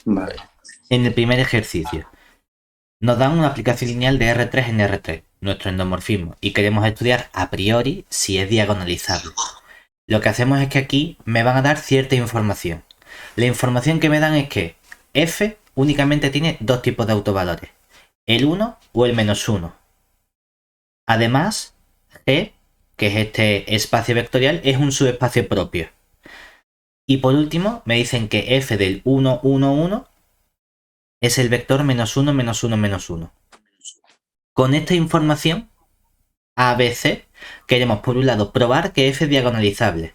Vale. En el primer ejercicio, nos dan una aplicación lineal de R3 en R3, nuestro endomorfismo, y queremos estudiar a priori si es diagonalizable. Lo que hacemos es que aquí me van a dar cierta información. La información que me dan es que f únicamente tiene dos tipos de autovalores, el 1 o el -1. Además, G, que es este espacio vectorial, es un subespacio propio. Y por último, me dicen que f del 1, 1, 1 es el vector -1, -1, -1. Con esta información, A, B, C, queremos por un lado probar que f es diagonalizable,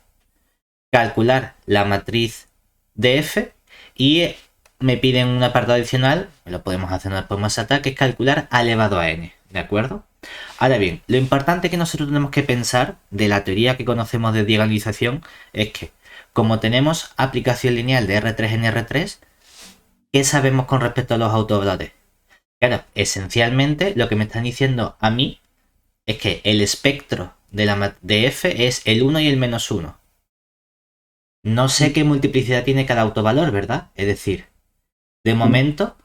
calcular la matriz de f y me piden un apartado adicional, lo podemos hacer una forma exacta, que es calcular a elevado a n, ¿de acuerdo? Ahora bien, lo importante que nosotros tenemos que pensar de la teoría que conocemos de diagonalización es que, como tenemos aplicación lineal de R3 en R3, ¿qué sabemos con respecto a los autovalores? Claro, esencialmente lo que me están diciendo a mí es que el espectro de f es el 1 y el -1. No sé qué multiplicidad tiene cada autovalor, ¿verdad? Es decir, de momento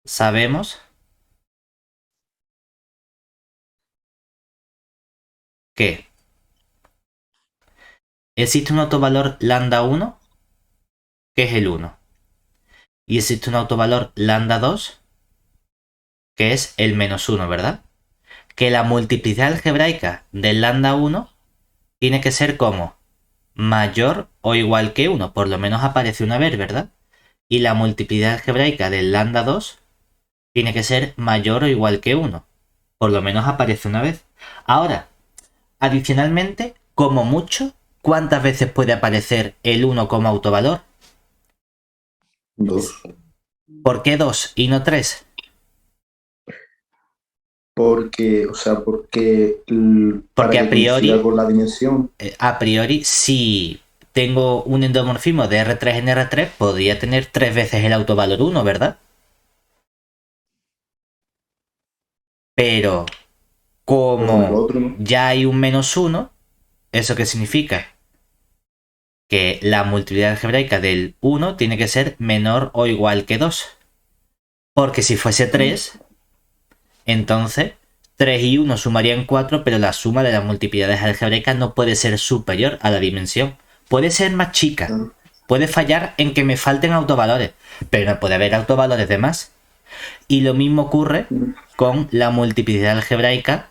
sabemos que existe un autovalor lambda 1, que es el 1, y existe un autovalor lambda 2, que es el -1, ¿verdad? Que la multiplicidad algebraica del lambda 1 tiene que ser como mayor o igual que 1, por lo menos aparece una vez, ¿verdad? Y la multiplicidad algebraica del lambda 2 tiene que ser mayor o igual que 1, por lo menos aparece una vez. Ahora, adicionalmente, como mucho, ¿cuántas veces puede aparecer el 1 como autovalor? Dos. ¿Por qué 2 y no 3? Porque, o sea, porque Porque para que coincida con la dimensión. a priori, si tengo un endomorfismo de R3 en R3, podría tener 3 veces el autovalor 1, ¿verdad? Pero Con el como otro, ¿no? ya hay un -1, ¿eso qué significa? Que la multiplicidad algebraica del 1 tiene que ser menor o igual que 2. Porque si fuese 3, entonces 3 y 1 sumarían 4, pero la suma de las multiplicidades algebraicas no puede ser superior a la dimensión. Puede ser más chica. Claro. Puede fallar en que me falten autovalores, pero no puede haber autovalores de más. Y lo mismo ocurre con la multiplicidad algebraica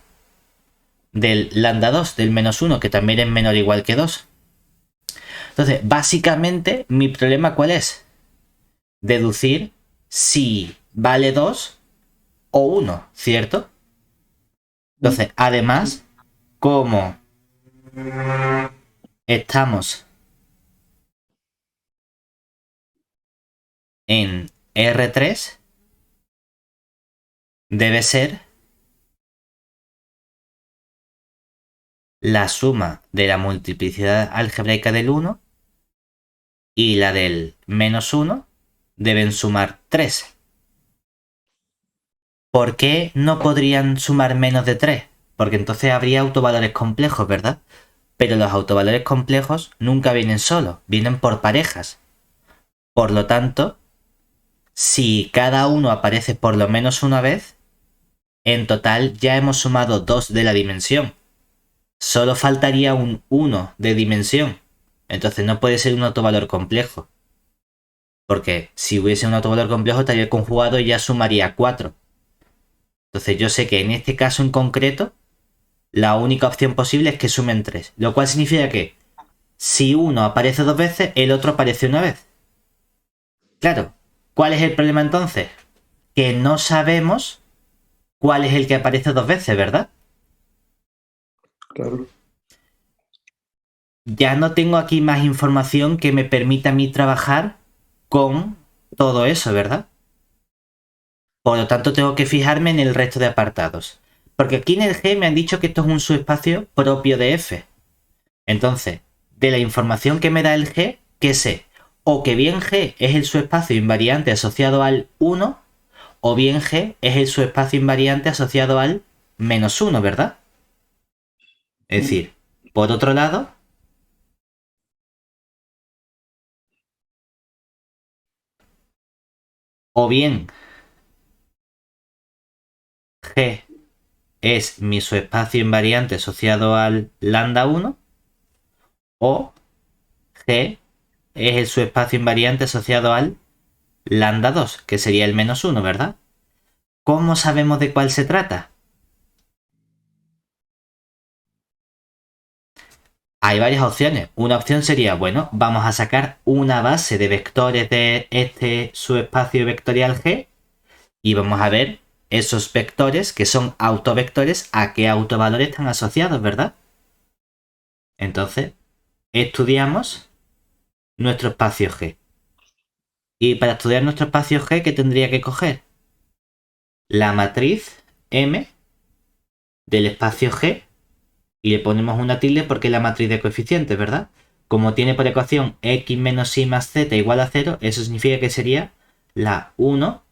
del lambda 2, del -1, que también es menor o igual que 2. Entonces, básicamente, mi problema ¿cuál es? Deducir si vale 2 o 1, ¿cierto? Entonces, además, como estamos en R3, debe ser la suma de la multiplicidad algebraica del 1 y la del -1 deben sumar 3. ¿Por qué no podrían sumar menos de 3? Porque entonces habría autovalores complejos, ¿verdad? Pero los autovalores complejos nunca vienen solos, vienen por parejas. Por lo tanto, si cada uno aparece por lo menos una vez, en total ya hemos sumado 2 de la dimensión. Solo faltaría un 1 de dimensión. Entonces no puede ser un autovalor complejo. Porque si hubiese un autovalor complejo estaría conjugado y ya sumaría 4. Entonces yo sé que en este caso en concreto, la única opción posible es que sumen 3. Lo cual significa que si uno aparece dos veces, el otro aparece una vez. Claro, ¿cuál es el problema entonces? Que no sabemos cuál es el que aparece dos veces, ¿verdad? Claro. Ya no tengo aquí más información que me permita a mí trabajar con todo eso, ¿verdad? Por lo tanto, tengo que fijarme en el resto de apartados. Porque aquí en el G me han dicho que esto es un subespacio propio de F. Entonces, de la información que me da el G, ¿qué sé? O que bien G es el subespacio invariante asociado al 1, o bien G es el subespacio invariante asociado al -1, ¿verdad? Es decir, por otro lado, o bien G es mi subespacio invariante asociado al lambda 1, o G es el subespacio invariante asociado al lambda 2, que sería el menos 1, ¿verdad? ¿Cómo sabemos de cuál se trata? Hay varias opciones. Una opción sería, bueno, vamos a sacar una base de vectores de este subespacio vectorial G y vamos a ver esos vectores que son autovectores a qué autovalor están asociados, ¿verdad? Entonces, estudiamos nuestro espacio G. Y para estudiar nuestro espacio G, ¿qué tendría que coger? La matriz M del espacio G y le ponemos una tilde porque es la matriz de coeficientes, ¿verdad? Como tiene por ecuación x menos y más z igual a 0, eso significa que sería la 1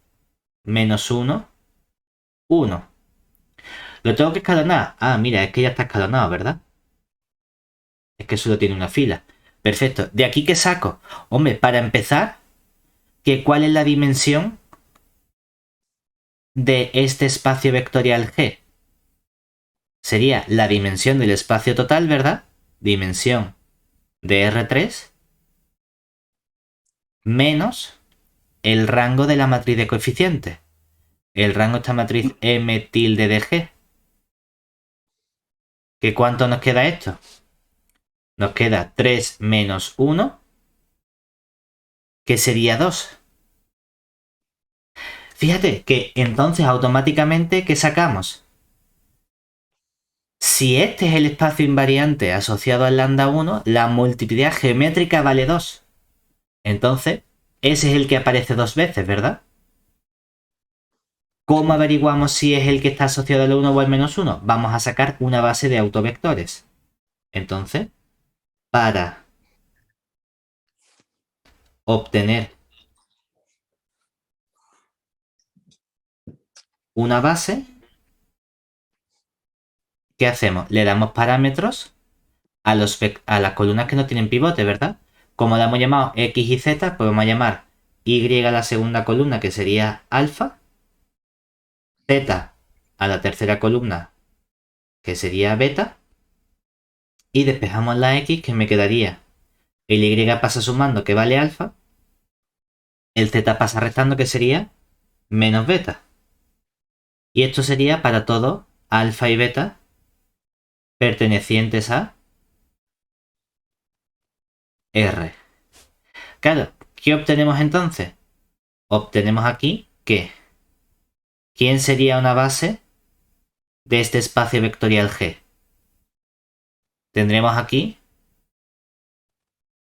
menos 1, 1. ¿Lo tengo que escalonar? Ah, mira, es que ya está escalonado, ¿verdad? Es que solo tiene una fila. Perfecto. ¿De aquí qué saco? Hombre, para empezar, ¿cuál es la dimensión de este espacio vectorial G? Sería la dimensión del espacio total, ¿verdad? Dimensión de R3 menos el rango de la matriz de coeficientes. El rango de esta matriz M tilde de G. ¿Qué cuánto nos queda esto? Nos queda 3 menos 1, que sería 2. Fíjate que entonces automáticamente, ¿qué sacamos? Si este es el espacio invariante asociado al lambda 1, la multiplicidad geométrica vale 2. Entonces, ese es el que aparece dos veces, ¿verdad? ¿Cómo averiguamos si es el que está asociado al 1 o al menos 1? Vamos a sacar una base de autovectores. Entonces, para obtener una base, ¿qué hacemos? Le damos parámetros a las columnas que no tienen pivote, ¿verdad? Como la hemos llamado X y Z, pues vamos a llamar Y a la segunda columna, que sería alfa, Z a la tercera columna, que sería beta, y despejamos la X, que me quedaría el Y pasa sumando, que vale alfa, el Z pasa restando, que sería menos beta. Y esto sería para todo alfa y beta pertenecientes a R. Claro, ¿qué obtenemos entonces? Obtenemos aquí que ¿quién sería una base de este espacio vectorial G? Tendremos aquí,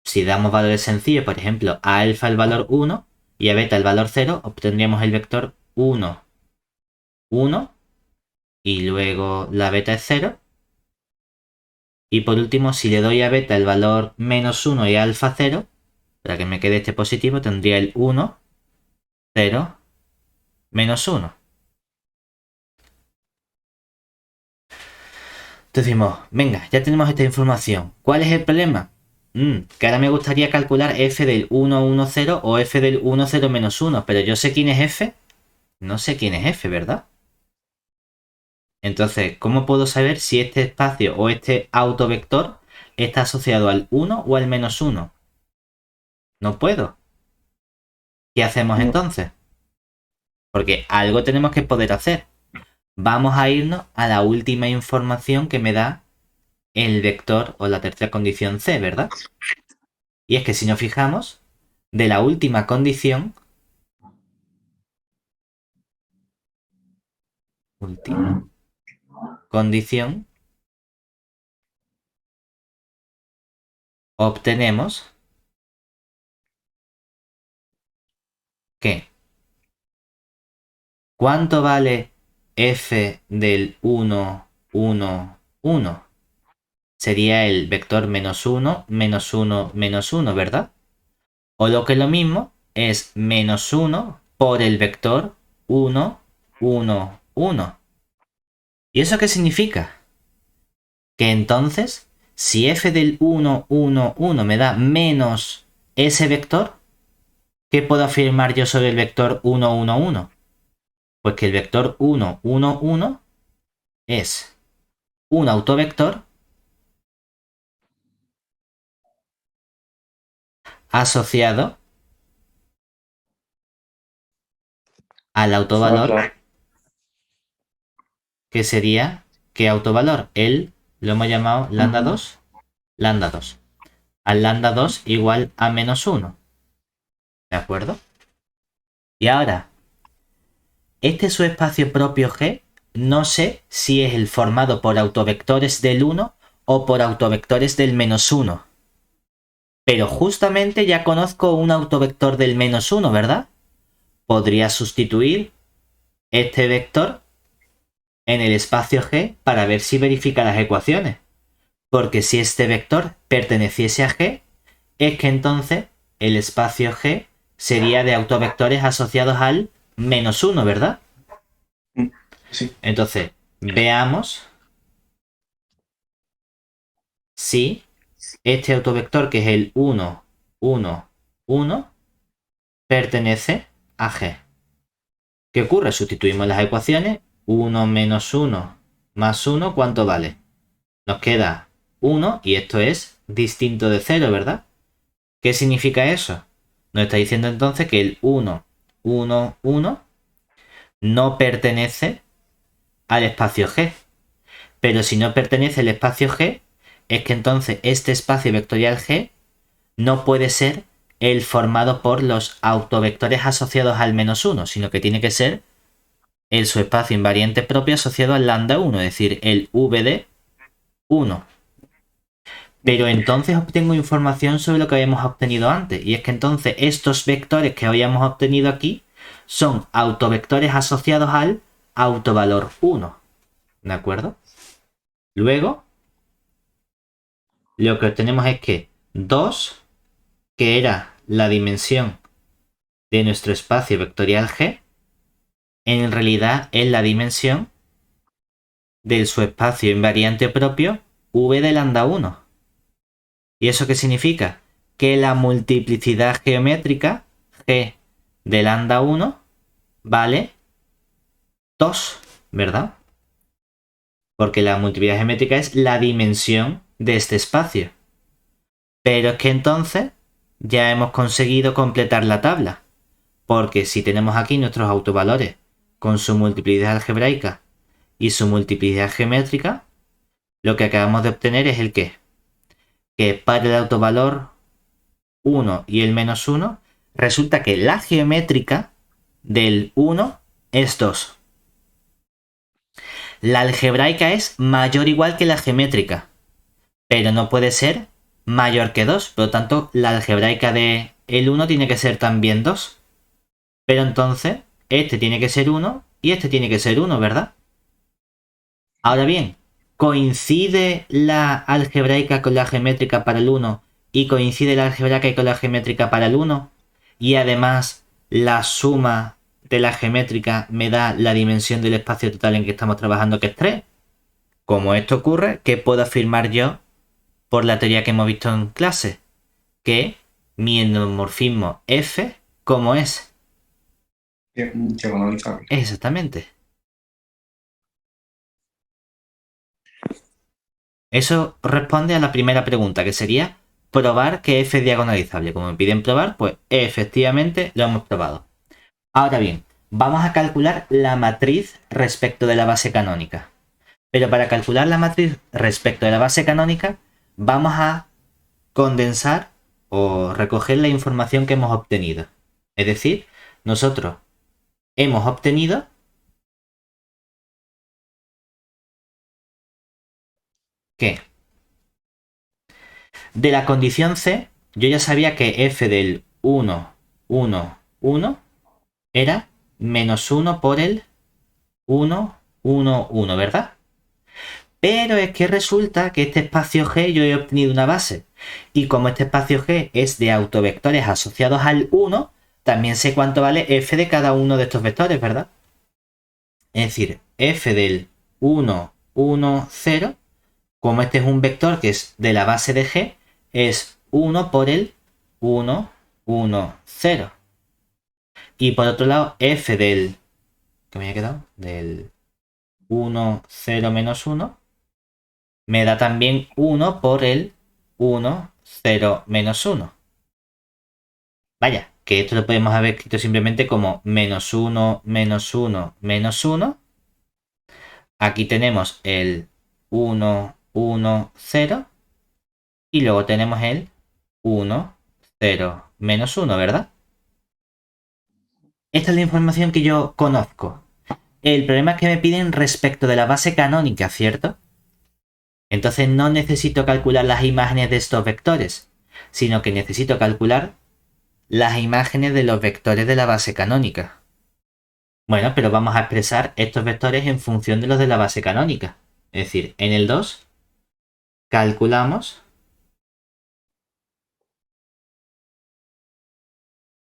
si damos valores sencillos, por ejemplo, a alfa el valor 1 y a beta el valor 0, obtendríamos el vector 1, 1, y luego la beta es 0. Y por último, si le doy a beta el valor menos 1 y a alfa 0, para que me quede este positivo, tendría el 1, 0, menos 1. Entonces decimos, venga, ya tenemos esta información. ¿Cuál es el problema? Que ahora me gustaría calcular f del 1, 1, 0 o f del 1, 0, menos 1, pero yo sé quién es f. No sé quién es f, ¿verdad? Entonces, ¿cómo puedo saber si este espacio o este autovector está asociado al 1 o al menos 1? No puedo. ¿Qué hacemos entonces? Porque algo tenemos que poder hacer. Vamos a irnos a la última información que me da el vector o la tercera condición C, ¿verdad? Y es que si nos fijamos, de la última condición, obtenemos que ¿cuánto vale f del 1, 1, 1? Sería el vector menos 1, menos 1, menos 1, ¿verdad? O lo que es lo mismo, es menos 1 por el vector 1, 1, 1. ¿Y eso qué significa? Que entonces, si f del 1, 1, 1 me da menos ese vector, ¿qué puedo afirmar yo sobre el vector 1, 1, 1? Pues que el vector 1, 1, 1 es un autovector asociado al autovalor, que sería, ¿qué autovalor? Lo hemos llamado lambda 2, lambda 2. Al lambda 2 igual a menos 1. ¿De acuerdo? Y ahora, este subespacio propio G, no sé si es el formado por autovectores del 1 o por autovectores del menos 1. Pero justamente ya conozco un autovector del menos 1, ¿verdad? Podría sustituir este vector en el espacio G para ver si verifica las ecuaciones. Porque si este vector perteneciese a G, es que entonces el espacio G sería de autovectores asociados al menos 1, ¿verdad? Sí. Entonces, veamos si este autovector, que es el 1, 1, 1, pertenece a G. ¿Qué ocurre? Sustituimos las ecuaciones. 1 menos 1 más 1, ¿cuánto vale? Nos queda 1 y esto es distinto de 0, ¿verdad? ¿Qué significa eso? Nos está diciendo entonces que el 1, 1, 1 no pertenece al espacio G. Pero si no pertenece al espacio G, es que entonces este espacio vectorial G no puede ser el formado por los autovectores asociados al menos 1, sino que tiene que ser el subespacio invariante propio asociado al lambda 1, es decir, el VD 1. Pero entonces obtengo información sobre lo que habíamos obtenido antes, y es que entonces estos vectores que habíamos obtenido aquí son autovectores asociados al autovalor 1. ¿De acuerdo? Luego, lo que obtenemos es que 2, que era la dimensión de nuestro espacio vectorial G, en realidad es la dimensión del subespacio invariante propio V de lambda 1. ¿Y eso qué significa? Que la multiplicidad geométrica G de lambda 1 vale 2, ¿verdad? Porque la multiplicidad geométrica es la dimensión de este espacio. Pero es que entonces ya hemos conseguido completar la tabla. Porque si tenemos aquí nuestros autovalores con su multiplicidad algebraica y su multiplicidad geométrica, lo que acabamos de obtener es el qué. Que para el autovalor 1 y el menos 1, resulta que la geométrica del 1 es 2. La algebraica es mayor o igual que la geométrica, pero no puede ser mayor que 2. Por lo tanto, la algebraica de el 1 tiene que ser también 2. Pero entonces, este tiene que ser 1 y este tiene que ser 1, ¿verdad? Ahora bien, ¿coincide la algebraica con la geométrica para el 1 y coincide la algebraica con la geométrica para el 1? Y además, la suma de la geométrica me da la dimensión del espacio total en que estamos trabajando, que es 3. Como esto ocurre, ¿qué puedo afirmar yo por la teoría que hemos visto en clase? Que mi endomorfismo F, ¿cómo es? Diagonalizable. Exactamente. Eso responde a la primera pregunta, que sería probar que F es diagonalizable. Como me piden probar, pues efectivamente lo hemos probado. Ahora bien, vamos a calcular la matriz respecto de la base canónica. Pero para calcular la matriz respecto de la base canónica, vamos a condensar o recoger la información que hemos obtenido. Es decir, nosotros hemos obtenido que de la condición C, yo ya sabía que f del 1, 1, 1 era menos 1 por el 1, 1, 1, ¿verdad? Pero es que resulta que este espacio G yo he obtenido una base. Y como este espacio G es de autovectores asociados al 1, también sé cuánto vale f de cada uno de estos vectores, ¿verdad? Es decir, f del 1, 1, 0, como este es un vector que es de la base de G, es 1 por el 1, 1, 0. Y por otro lado, f del... ¿Qué me había quedado? Del 1, 0, menos 1 me da también 1 por el 1, 0, menos 1. Vaya, que esto lo podemos haber escrito simplemente como menos 1, menos 1, menos 1. Aquí tenemos el 1, 1, 0. Y luego tenemos el 1, 0, menos 1, ¿verdad? Esta es la información que yo conozco. El problema es que me piden respecto de la base canónica, ¿cierto? Entonces no necesito calcular las imágenes de estos vectores, sino que necesito calcular las imágenes de los vectores de la base canónica. Bueno, pero vamos a expresar estos vectores en función de los de la base canónica. Es decir, en el 2 calculamos.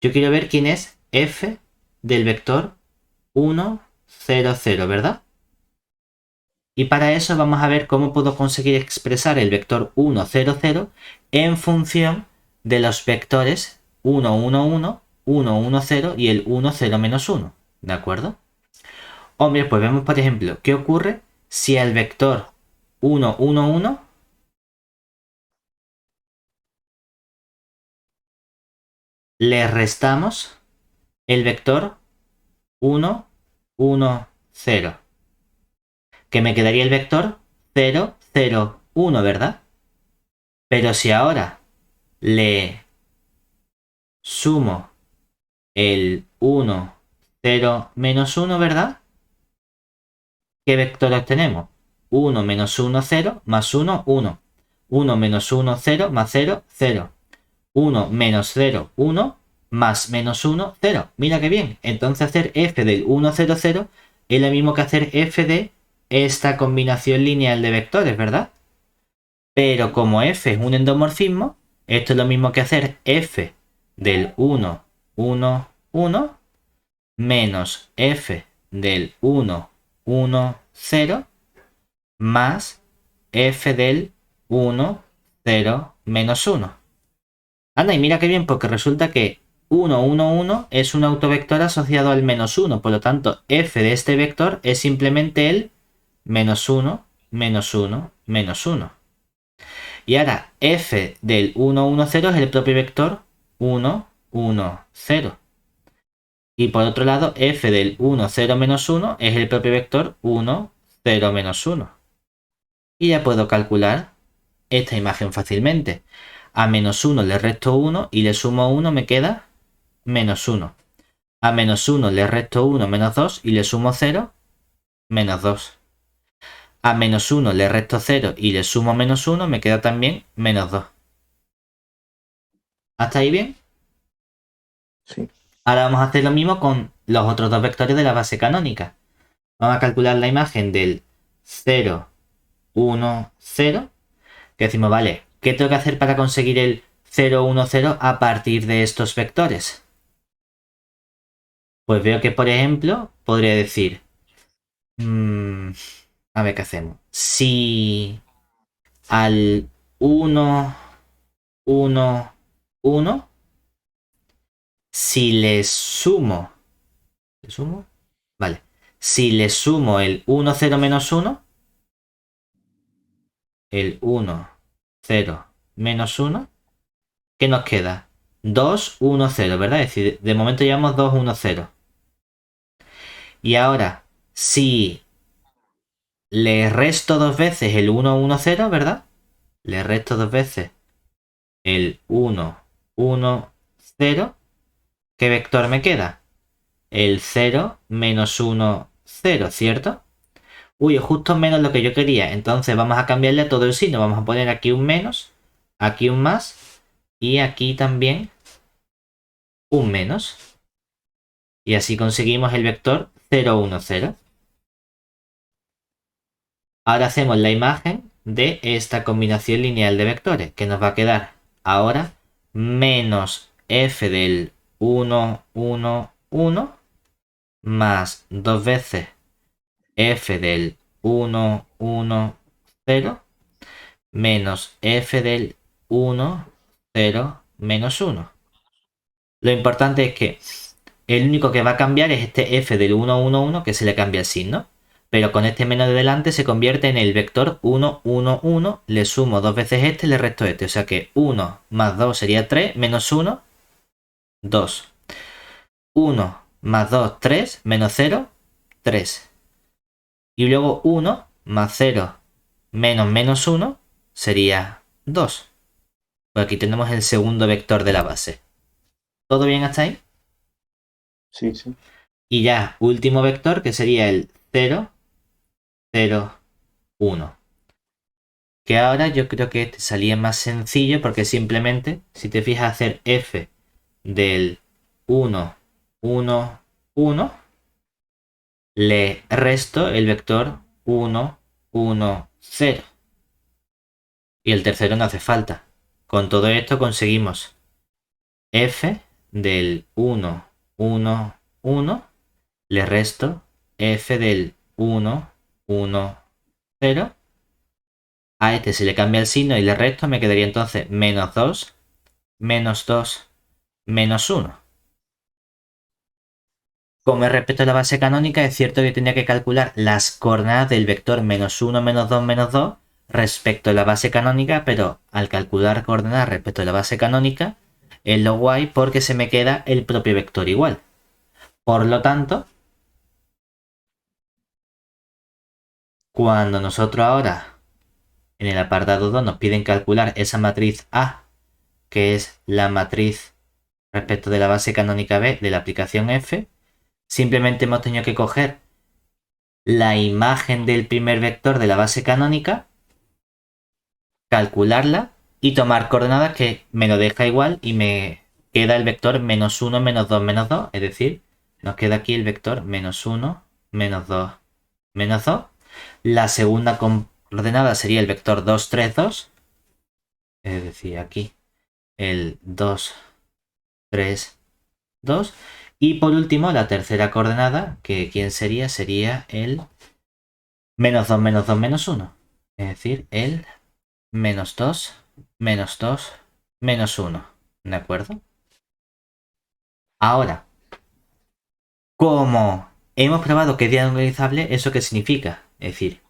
Yo quiero ver quién es f del vector 1, 0, 0, ¿verdad? Y para eso vamos a ver cómo puedo conseguir expresar el vector 1, 0, 0 en función de los vectores 1, 1, 1, 1, 1, 0 y el 1, 0, menos 1. ¿De acuerdo? Hombre, pues vemos, por ejemplo, qué ocurre si al vector 1, 1, 1 le restamos el vector 1, 1, 0. Que me quedaría el vector 0, 0, 1, ¿verdad? Pero si ahora le sumo el 1, 0, menos 1, ¿verdad? ¿Qué vector obtenemos? 1 menos 1, 0, más 1, 1. 1 menos 1, 0, más 0, 0. 1 menos 0, 1, más menos 1, 0. Mira qué bien. Entonces hacer f del 1, 0, 0 es lo mismo que hacer f de esta combinación lineal de vectores, ¿verdad? Pero como f es un endomorfismo, esto es lo mismo que hacer f del 1, 1, 1 menos f del 1, 1, 0 más f del 1, 0, menos 1. Anda, y mira qué bien, porque resulta que 1, 1, 1 es un autovector asociado al menos 1. Por lo tanto, f de este vector es simplemente el menos 1, menos 1, menos 1. Y ahora f del 1, 1, 0 es el propio vector 1, 1, 0. Y por otro lado, f del 1, 0, menos 1 es el propio vector 1, 0, menos 1. Y ya puedo calcular esta imagen fácilmente. A menos 1 le resto 1 y le sumo 1 me queda menos 1. A menos 1 le resto 1 menos 2 y le sumo 0, menos 2. A menos 1 le resto 0 y le sumo menos 1 me queda también menos 2. ¿Hasta ahí bien? Sí. Ahora vamos a hacer lo mismo con los otros dos vectores de la base canónica. Vamos a calcular la imagen del 0, 1, 0. Que decimos, vale, ¿qué tengo que hacer para conseguir el 0, 1, 0 a partir de estos vectores? Pues veo que, por ejemplo, podría decir, a ver qué hacemos. Si al 1, 1, 1, si ¿le sumo? Vale. Si le sumo el 1, 0, menos 1, el 1, 0, menos 1, ¿qué nos queda? 2, 1, 0, ¿verdad? Es decir, de momento llevamos 2, 1, 0. Y ahora, si le resto dos veces el 1, 1, 0, ¿verdad? Le resto dos veces el 1, 1, 0. ¿Qué vector me queda? El 0, menos 1, 0, ¿cierto? Uy, es justo menos lo que yo quería. Entonces vamos a cambiarle a todo el signo. Vamos a poner aquí un menos, aquí un más y aquí también un menos. Y así conseguimos el vector 0, 1, 0. Ahora hacemos la imagen de esta combinación lineal de vectores, que nos va a quedar ahora menos f del 1, 1, 1 más dos veces f del 1, 1, 0 menos f del 1, 0, menos 1. Lo importante es que el único que va a cambiar es este f del 1, 1, 1, que se le cambia el signo. Pero con este menos de delante se convierte en el vector 1, 1, 1. Le sumo dos veces este y le resto este. O sea que 1 más 2 sería 3, menos 1, 2. 1 más 2, 3, menos 0, 3. Y luego 1 más 0 menos 1 sería 2. Pues aquí tenemos el segundo vector de la base. ¿Todo bien hasta ahí? Sí, sí. Y ya, último vector que sería el 0, 0, 1. Que ahora yo creo que este salía más sencillo porque simplemente, si te fijas, hacer f del 1, 1, 1, le resto el vector 1, 1, 0. Y el tercero no hace falta. Con todo esto conseguimos f del 1, 1, 1, le resto f del 1, 1, 0. A este se le cambia el signo y le resto, me quedaría entonces menos 2, menos 2, menos 1. Como respecto a la base canónica, es cierto que tenía que calcular las coordenadas del vector menos 1, menos 2 respecto a la base canónica, pero al calcular coordenadas respecto a la base canónica, es lo guay porque se me queda el propio vector igual. Por lo tanto, cuando nosotros ahora en el apartado 2 nos piden calcular esa matriz A, que es la matriz respecto de la base canónica B de la aplicación F, simplemente hemos tenido que coger la imagen del primer vector de la base canónica, calcularla y tomar coordenadas que me lo deja igual y me queda el vector menos 1, menos 2, menos 2. Es decir, nos queda aquí el vector menos 1, menos 2, menos 2. La segunda coordenada sería el vector 2, 3, 2. Es decir, aquí el 2, 3, 2. Y por último, la tercera coordenada, que ¿quién sería? Sería el menos 2, menos 2, menos 1. Es decir, el menos 2, menos 2, menos 1. ¿De acuerdo? Ahora, como hemos probado que es diagonalizable, ¿eso qué significa? Es decir,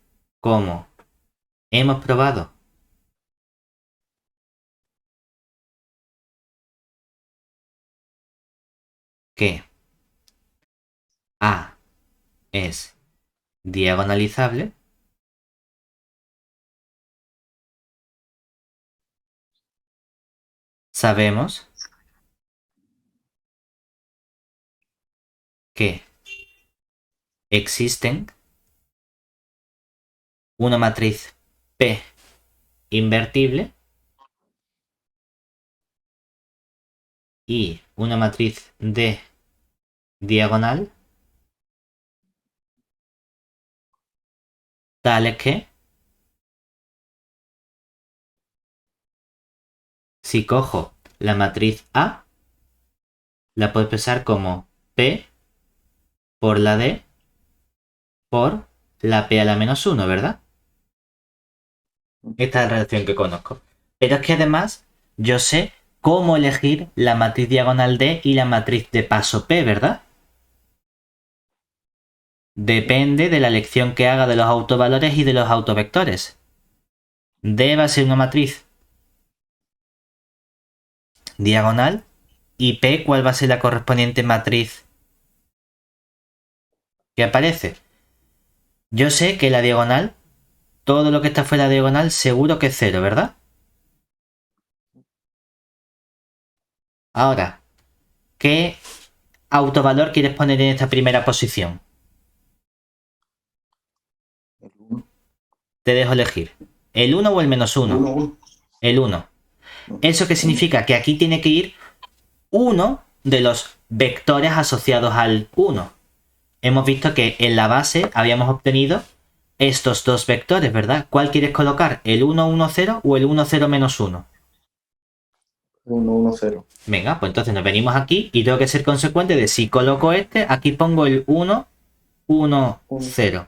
como hemos probado que A es diagonalizable, sabemos que existen una matriz P invertible y una matriz D diagonal, tales que si cojo la matriz A, la puedo expresar como P por la D por la P a la menos 1, ¿verdad? Esta es la relación que conozco. Pero es que además yo sé cómo elegir la matriz diagonal D y la matriz de paso P, ¿verdad? Depende de la elección que haga de los autovalores y de los autovectores. D va a ser una matriz diagonal y P, ¿cuál va a ser la correspondiente matriz que aparece? Yo sé que la diagonal, todo lo que está fuera de la diagonal, seguro que es 0, ¿verdad? Ahora, ¿qué autovalor quieres poner en esta primera posición? El 1. Te dejo elegir. ¿El 1 o el menos 1? 1. El 1. ¿Eso qué significa? Que aquí tiene que ir uno de los vectores asociados al 1. Hemos visto que en la base habíamos obtenido estos dos vectores, ¿verdad? ¿Cuál quieres colocar? ¿El 1, 1, 0 o el 1, 0, menos 1? 1, 1, 0. Venga, pues entonces nos venimos aquí y tengo que ser consecuente de si coloco este, aquí pongo el 1, 1, 0.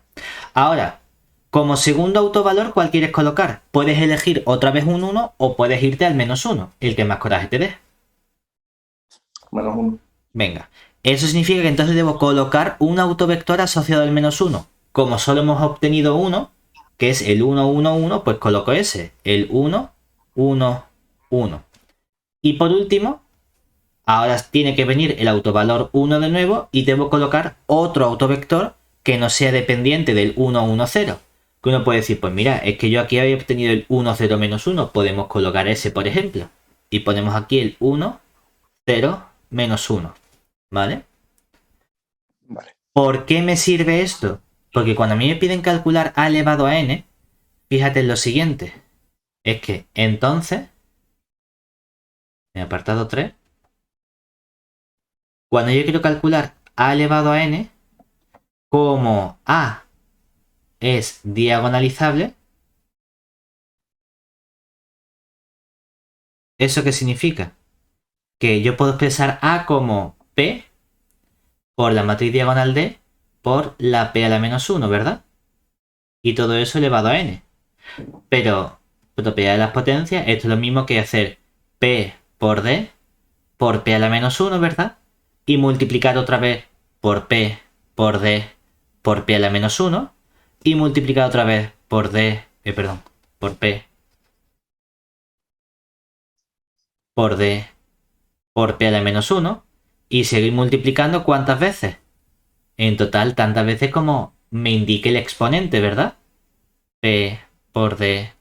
Ahora, como segundo autovalor, ¿cuál quieres colocar? Puedes elegir otra vez un 1 o puedes irte al menos 1, el que más coraje te dé. Menos 1. Venga, Eso significa que entonces debo colocar un autovector asociado al -1. Como solo hemos obtenido uno, que es el 1, 1, 1, pues coloco ese, el 1, 1, 1. Y por último, ahora tiene que venir el autovalor 1 de nuevo y debo colocar otro autovector que no sea dependiente del 1, 1, 0. Que uno puede decir, pues mira, es que yo aquí había obtenido el 1, 0, menos 1. Podemos colocar ese, por ejemplo. Y ponemos aquí el 1, 0, menos 1. ¿Vale? Vale. ¿Por qué me sirve esto? Porque cuando a mí me piden calcular a elevado a n, fíjate en lo siguiente. Es que entonces, en apartado 3, cuando yo quiero calcular a elevado a n, como a es diagonalizable, ¿eso qué significa? Que yo puedo expresar a como p por la matriz diagonal d por la p a la menos 1, ¿verdad? Y todo eso elevado a n. Pero propiedad de las potencias, esto es lo mismo que hacer p por d por p a la menos 1, ¿verdad? Y multiplicar otra vez por p por d por p a la menos 1 y multiplicar otra vez por por p por d por p a la menos 1 y seguir multiplicando ¿cuántas veces? En total tantas veces como me indique el exponente, ¿verdad? P por d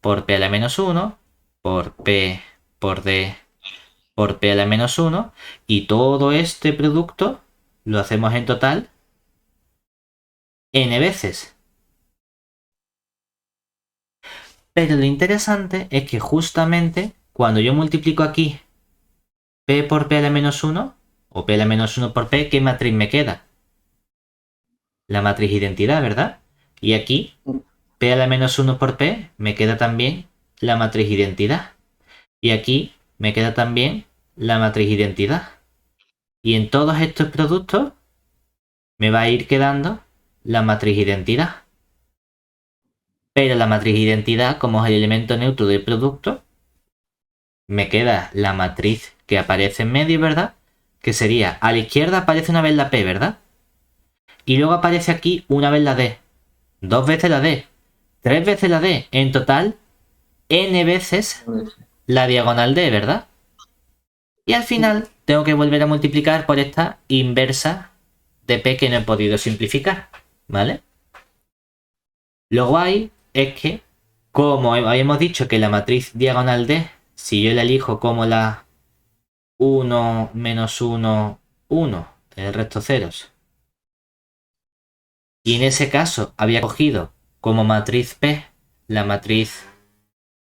por p a la menos 1 por p por d por p a la menos 1 y todo este producto lo hacemos en total n veces. Pero lo interesante es que justamente cuando yo multiplico aquí p por p a la menos 1 o p a la menos 1 por p, ¿qué matriz me queda? La matriz identidad, ¿verdad? Y aquí p a la menos 1 por p me queda también la matriz identidad. Y aquí me queda también la matriz identidad. Y en todos estos productos me va a ir quedando la matriz identidad. Pero la matriz identidad, como es el elemento neutro del producto, me queda la matriz que aparece en medio, ¿verdad? Que sería, a la izquierda aparece una vez la P, ¿verdad? Y luego aparece aquí una vez la D, dos veces la D, tres veces la D, en total n veces la diagonal D, ¿verdad? Y al final tengo que volver a multiplicar por esta inversa de P que no he podido simplificar, ¿vale? Lo guay es que, como habíamos dicho que la matriz diagonal D, si yo la elijo como la 1, menos 1, 1, el resto ceros, y en ese caso había cogido como matriz P la matriz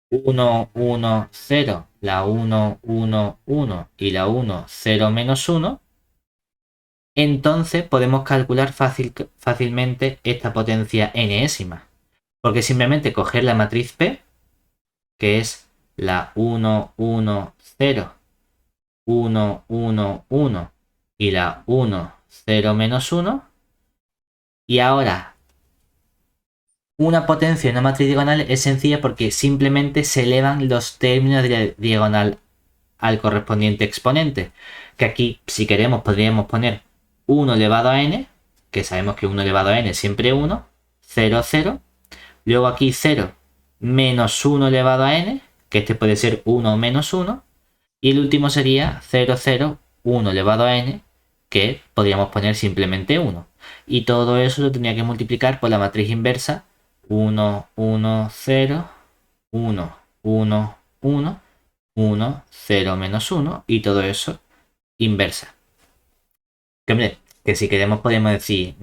1, 1, 0, la 1, 1, 1 y la 1, 0, menos 1, entonces podemos calcular fácilmente esta potencia enésima. Porque simplemente coger la matriz P, que es la 1, 1, 0, 1, 1, 1 y la 1, 0, menos 1. Y ahora, una potencia en una matriz diagonal es sencilla porque simplemente se elevan los términos de la diagonal al correspondiente exponente. Que aquí, si queremos, podríamos poner 1 elevado a n, que sabemos que 1 elevado a n es siempre 1, 0, 0. Luego aquí 0 menos 1 elevado a n, que este puede ser 1 menos 1. Y el último sería 0, 0, 1 elevado a n, que podríamos poner simplemente 1. Y todo eso lo tenía que multiplicar por la matriz inversa 1, 1, 0, 1, 1, 1, 1, 0 menos 1 y todo eso inversa. Que, hombre, que si queremos podemos decir,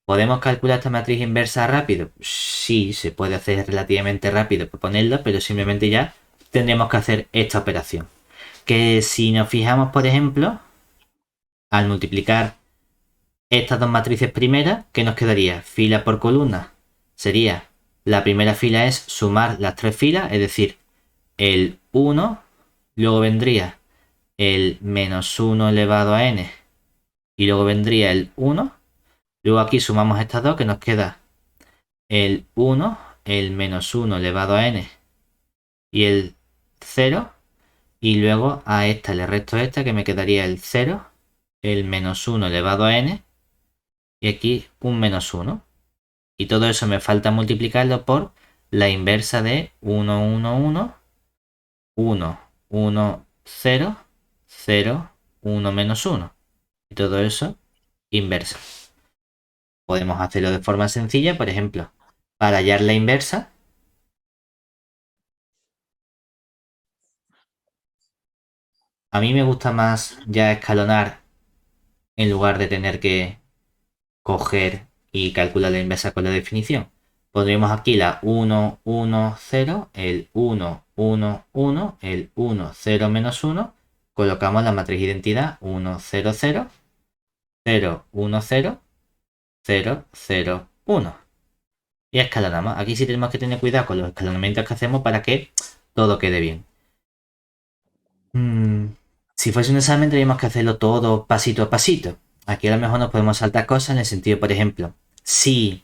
¿podemos calcular esta matriz inversa rápido? Sí, se puede hacer relativamente rápido por ponerlo, pero simplemente ya tendremos que hacer esta operación. Que si nos fijamos, por ejemplo, al multiplicar estas dos matrices primeras, ¿qué nos quedaría? Fila por columna. Sería, la primera fila es sumar las tres filas, es decir, el 1, luego vendría el menos 1 elevado a n, y luego vendría el 1. Luego aquí sumamos estas dos, que nos queda el 1, el menos 1 elevado a n y el 0. Y luego a esta le resto esta, que me quedaría el 0 el menos 1 elevado a n y aquí un menos 1. Y todo eso me falta multiplicarlo por la inversa de 1, 1, 1, 1, 1, 0, 0, 1 menos 1. Y todo eso inversa. Podemos hacerlo de forma sencilla, por ejemplo, para hallar la inversa, a mí me gusta más ya escalonar en lugar de tener que coger y calcular la inversa con la definición. Pondremos aquí la 1, 1, 0, el 1, 1, 1, el 1, 0 menos 1. Colocamos la matriz de identidad 1, 0, 0, 0, 1, 0, 0, 0, 1. Y escalonamos. Aquí sí tenemos que tener cuidado con los escalonamientos que hacemos para que todo quede bien. Si fuese un examen tendríamos que hacerlo todo pasito a pasito. Aquí a lo mejor nos podemos saltar cosas en el sentido, por ejemplo, si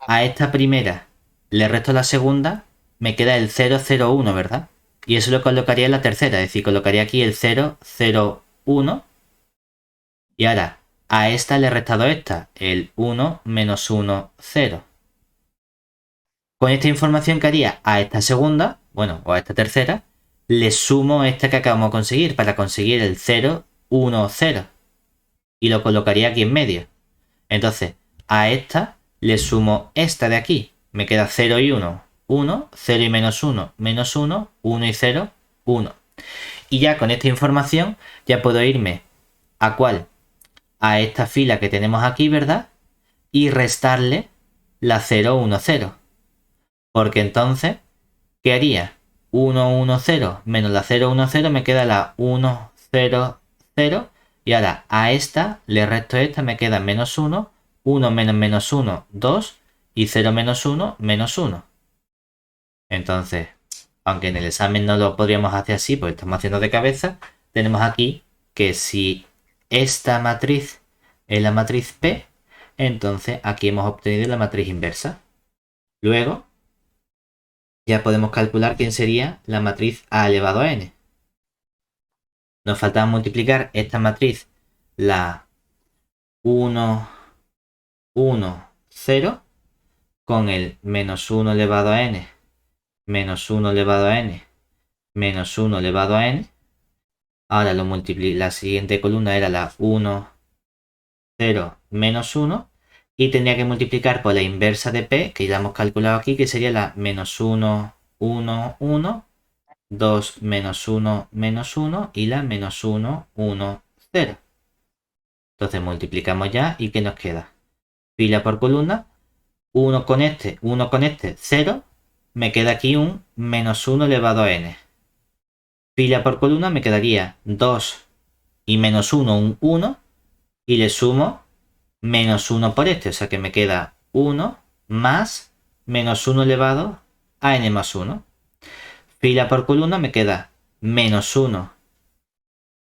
a esta primera le resto la segunda, me queda el 0, 0, 1, ¿verdad? Y eso lo colocaría en la tercera, es decir, colocaría aquí el 0, 0, 1. Y ahora, a esta le he restado esta, el 1, menos 1, 0. Con esta información que haría a esta segunda, bueno, o a esta tercera, le sumo esta que acabamos de conseguir para conseguir el 0, 1, 0. Y lo colocaría aquí en medio. Entonces, a esta le sumo esta de aquí. Me queda 0 y 1, 1, 0 y menos 1, menos 1, 1 y 0, 1. Y ya con esta información ya puedo irme a cuál, a esta fila que tenemos aquí, ¿verdad? Y restarle la 0, 1, 0. Porque entonces, ¿qué haría? 1, 1, 0 menos la 0, 1, 0 me queda la 1, 0, 0. Y ahora a esta le resto esta, me queda menos 1, 1 menos menos 1, 2 y 0 menos 1, menos 1. Entonces, aunque en el examen no lo podríamos hacer así, porque estamos haciendo de cabeza, tenemos aquí que si esta matriz es la matriz P, entonces aquí hemos obtenido la matriz inversa. Luego, ya podemos calcular quién sería la matriz A elevado a n. Nos falta multiplicar esta matriz, la 1, 1, 0, con el menos 1 elevado a n, menos 1 elevado a n, menos 1 elevado a n. Ahora lo la siguiente columna era la 1, 0, menos 1. Y tendría que multiplicar por la inversa de p, que ya hemos calculado aquí, que sería la menos 1, 1, 1, 2 menos 1, menos 1 y la menos 1, 1, 0. Entonces multiplicamos ya y ¿qué nos queda? Fila por columna, 1 con este, 0. Me queda aquí un menos 1 elevado a n. Fila por columna me quedaría 2 y menos 1, un 1. Y le sumo menos 1 por este, o sea que me queda 1 más menos 1 elevado a n más 1. Fila por columna me queda menos 1,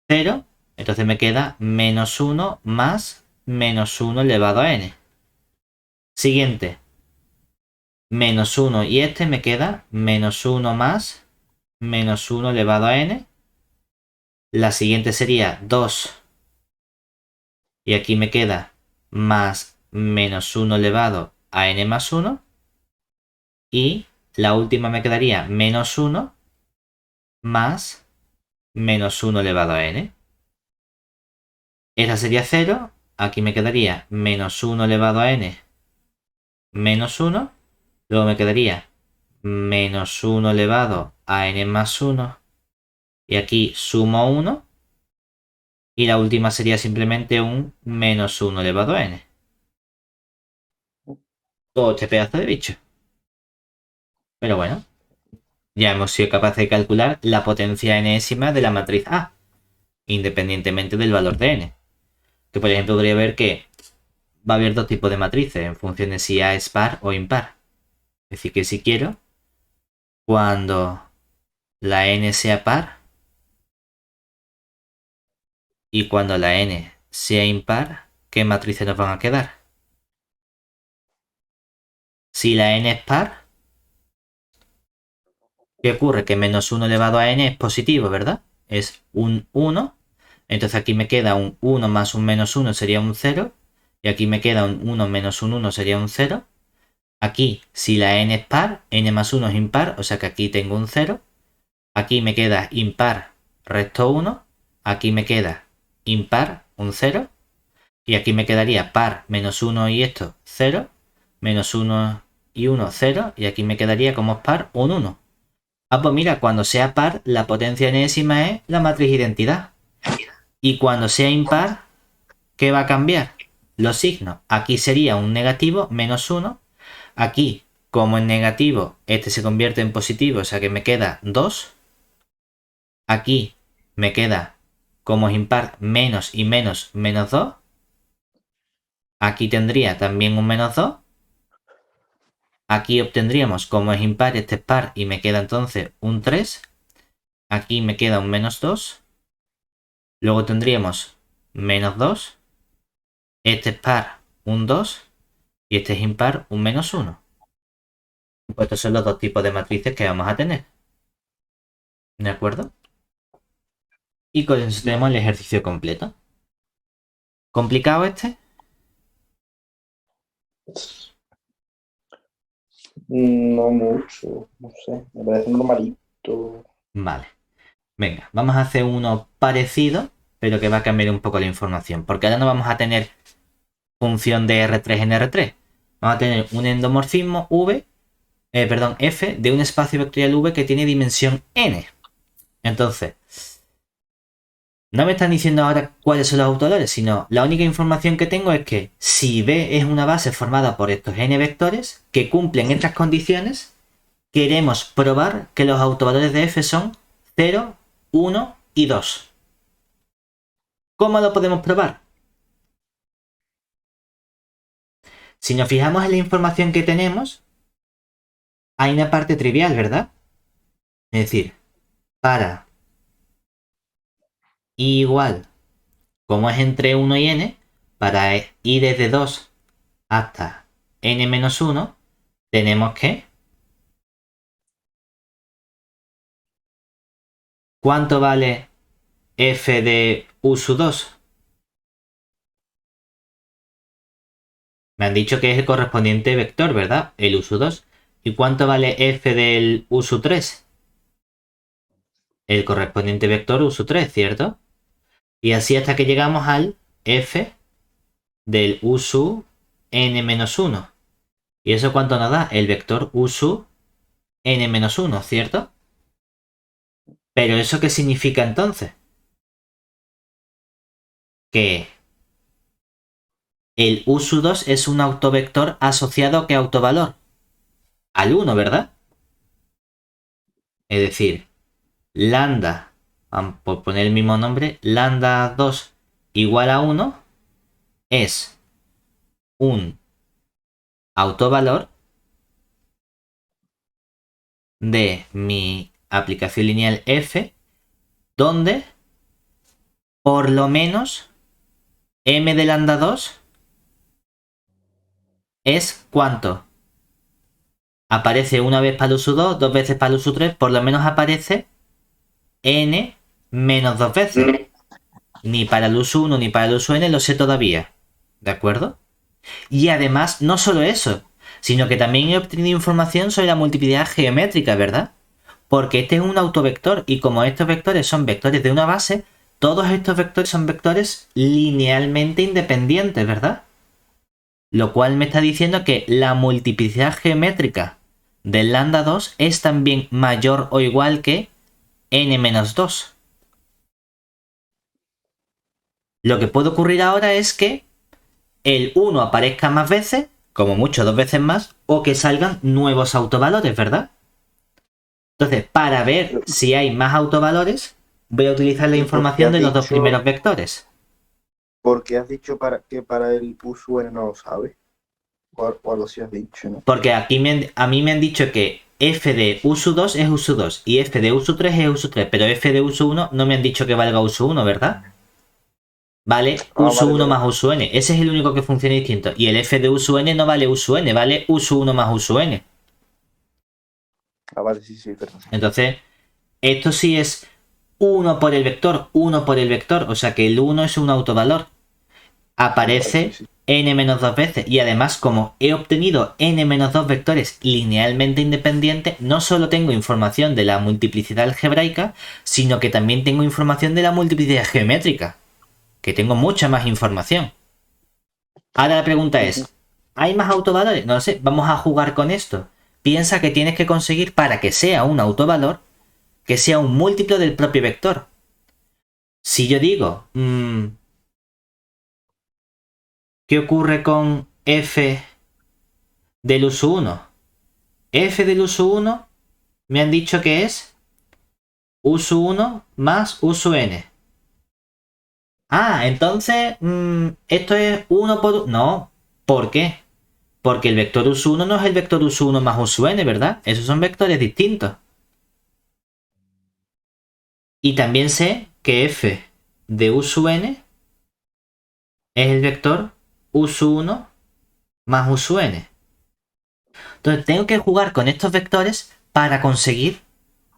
0. Entonces me queda menos 1 más menos 1 elevado a n. Siguiente. Menos 1 y este me queda menos 1 más menos 1 elevado a n. La siguiente sería 2. Y aquí me queda más menos 1 elevado a n más 1. Y la última me quedaría menos 1 más menos 1 elevado a n. Esta sería 0. Aquí me quedaría menos 1 elevado a n menos 1. Luego me quedaría menos 1 elevado a n más 1. Y aquí sumo 1. Y la última sería simplemente un menos 1 elevado a n. Todo este pedazo de bicho. Pero bueno, ya hemos sido capaces de calcular la potencia enésima de la matriz A, independientemente del valor de n. Que por ejemplo podría ver que va a haber dos tipos de matrices en función de si A es par o impar. Es decir, que si quiero, cuando la n sea par y cuando la n sea impar, ¿qué matrices nos van a quedar? Si la n es par, ¿qué ocurre? Que menos 1 elevado a n es positivo, ¿verdad? Es un 1 Entonces aquí me queda un 1 más un menos 1 sería un 0. Y aquí me queda un 1 menos un 1 sería un 0. Aquí, si la n es par, n más 1 es impar, o sea que aquí tengo un 0. Aquí me queda impar, resto 1. Aquí me queda impar, un 0. Y aquí me quedaría par menos 1 y esto 0. Menos 1 y 1, 0. Y aquí me quedaría como es par, un 1. Ah, pues mira, cuando sea par, la potencia enésima es la matriz identidad. Y cuando sea impar, ¿qué va a cambiar? Los signos. Aquí sería un negativo, menos 1. Aquí, como en negativo, este se convierte en positivo, o sea que me queda 2. Aquí me queda, como es impar, menos y menos, menos 2. Aquí tendría también un menos 2. Aquí obtendríamos, como es impar, este es par y me queda entonces un 3. Aquí me queda un menos 2. Luego tendríamos menos 2. Este es par, un 2. Y este es impar, un menos 1. Pues estos son los dos tipos de matrices que vamos a tener. ¿De acuerdo? Y con eso tenemos el ejercicio completo. ¿Complicado este? No mucho, no sé, me parece normalito. Vale. Venga, vamos a hacer uno parecido, pero que va a cambiar un poco la información. Porque ahora no vamos a tener función de R3 en R3. Vamos a tener un endomorfismo F de un espacio vectorial V que tiene dimensión n. Entonces, no me están diciendo ahora cuáles son los autovalores, sino la única información que tengo es que si B es una base formada por estos n vectores que cumplen estas condiciones, queremos probar que los autovalores de F son 0, 1 y 2. ¿Cómo lo podemos probar? Si nos fijamos en la información que tenemos, hay una parte trivial, ¿verdad? Es decir, para i igual, como es entre 1 y n, para i desde 2 hasta n menos 1, tenemos que... ¿Cuánto vale f de u sub 2? Me han dicho que es el correspondiente vector, ¿verdad? El u sub 2. ¿Y cuánto vale f del u sub 3? El correspondiente vector u sub 3, ¿cierto? Y así hasta que llegamos al f del u sub n menos 1. ¿Y eso cuánto nos da? El vector u sub n menos 1, ¿cierto? Pero ¿eso qué significa entonces? Que el u sub 2 es un autovector asociado a qué autovalor? Al 1, ¿verdad? Es decir, lambda, por poner el mismo nombre, lambda 2 igual a 1 es un autovalor de mi aplicación lineal f, donde por lo menos m de lambda 2 es ¿cuánto? Aparece una vez para el uso 2, dos veces para el uso 3, por lo menos aparece n menos dos veces. Ni para el uso 1 ni para el uso n lo sé todavía. ¿De acuerdo? Y además, no solo eso, sino que también he obtenido información sobre la multiplicidad geométrica, ¿verdad? Porque este es un autovector y como estos vectores son vectores de una base, todos estos vectores son vectores linealmente independientes, ¿verdad? Lo cual me está diciendo que la multiplicidad geométrica del lambda 2 es también mayor o igual que n-2. Lo que puede ocurrir ahora es que el 1 aparezca más veces, como mucho dos veces más, o que salgan nuevos autovalores, ¿verdad? Entonces, para ver si hay más autovalores, voy a utilizar la información de los dos primeros vectores. ¿Por qué has dicho que para el uso n no lo sabe? O algo así has dicho, ¿no? Porque aquí a mí me han dicho que f de uso 2 es uso 2 y f de uso 3 es uso 3, pero f de uso 1 no me han dicho que valga uso 1, ¿verdad? Vale uso 1 más uso n. Ese es el único que funciona distinto. Y el f de uso n no vale uso n, vale uso 1 más uso n. Ah, vale, sí, verdad. Entonces, esto sí es 1 por el vector, 1 por el vector, o sea que el 1 es un autovalor. Aparece Sí. n-2 veces, y además como he obtenido n-2 vectores linealmente independientes, no solo tengo información de la multiplicidad algebraica, sino que también tengo información de la multiplicidad geométrica, que tengo mucha más información. Ahora la pregunta es, ¿hay más autovalores? No lo sé, vamos a jugar con esto. Piensa que tienes que conseguir, para que sea un autovalor, que sea un múltiplo del propio vector. Si yo digo, ¿qué ocurre con f del uso 1? F del uso 1 me han dicho que es uso 1 más uso n. Ah, entonces esto es 1 por 1. No, ¿por qué? Porque el vector uso 1 no es el vector uso 1 más uso n, ¿verdad? Esos son vectores distintos. Y también sé que f de uso n es el vector uso 1 más uso n. Entonces tengo que jugar con estos vectores para conseguir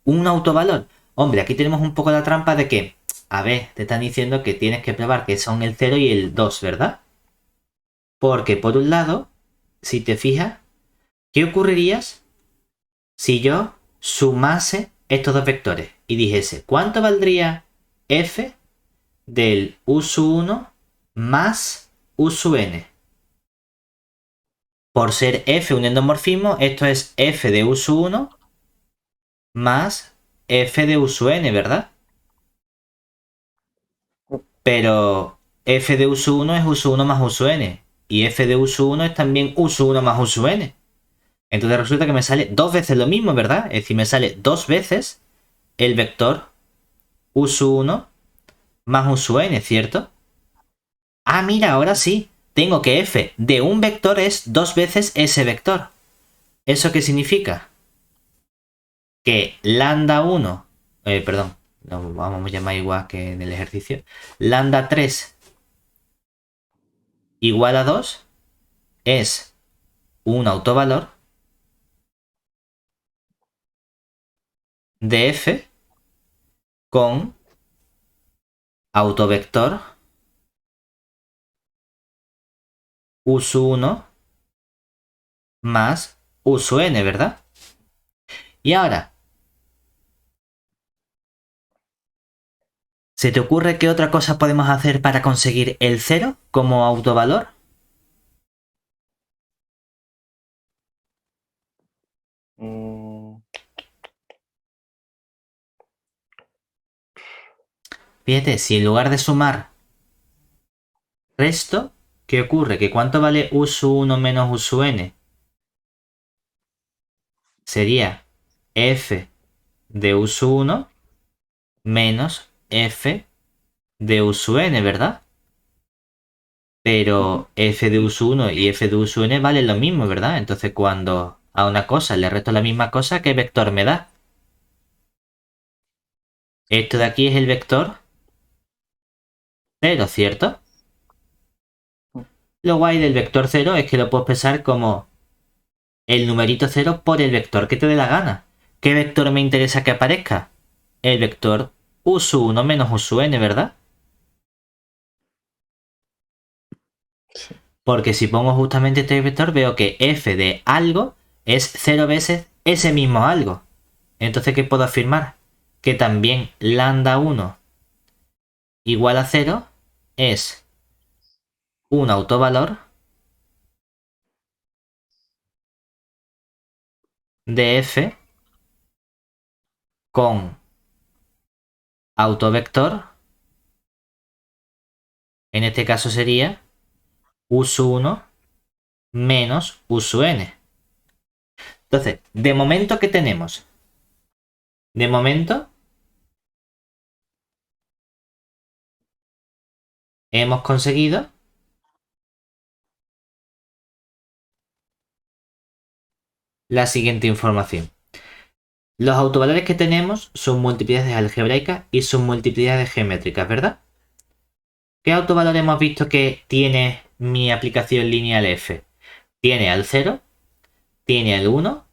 un autovalor. Hombre, aquí tenemos un poco la trampa de que, a ver, te están diciendo que tienes que probar que son el 0 y el 2, ¿verdad? Porque por un lado, si te fijas, ¿qué ocurriría si yo sumase estos dos vectores y dijese cuánto valdría f del uso 1 más uso n? Por ser f un endomorfismo, esto es f de uso 1 más f de uso n, ¿verdad? Pero f de uso 1 es uso 1 más uso n. Y f de uso 1 es también uso 1 más uso n. Entonces resulta que me sale dos veces lo mismo, ¿verdad? Es decir, me sale dos veces el vector uso 1 más uso n, ¿cierto? Ah, mira, ahora sí. Tengo que f de un vector es dos veces ese vector. ¿Eso qué significa? Que lambda 1, perdón, lo vamos a llamar igual que en el ejercicio. Lambda 3 igual a 2 es un autovalor de f con autovector uso 1 más uso n, ¿verdad? Y ahora, ¿se te ocurre qué otra cosa podemos hacer para conseguir el 0 como autovalor? Mm, Fíjate, si en lugar de sumar resto, ¿qué ocurre? Que ¿cuánto vale uso 1 menos uso n? Sería f de uso 1 menos f de uso n, ¿verdad? Pero f de uso 1 y f de uso n valen lo mismo, ¿verdad? Entonces cuando a una cosa le resto la misma cosa, ¿qué vector me da? Esto de aquí es el vector 0, ¿cierto? Lo guay del vector 0 es que lo puedo expresar como el numerito 0 por el vector que te dé la gana. ¿Qué vector me interesa que aparezca? El vector uso 1 menos uso n, ¿verdad? sí. Porque si pongo justamente este vector veo que f de algo es 0 veces ese mismo algo. Entonces, ¿qué puedo afirmar? Que también lambda 1 igual a 0 es un autovalor de f con autovector. En este caso sería uso 1 menos uso n. Entonces, de momento, ¿qué tenemos? De momento, hemos conseguido la siguiente información. Los autovalores que tenemos son multiplicidades algebraicas y son multiplicidades geométricas, ¿verdad? ¿Qué autovalor hemos visto que tiene mi aplicación lineal f? Tiene al 0, tiene al 1,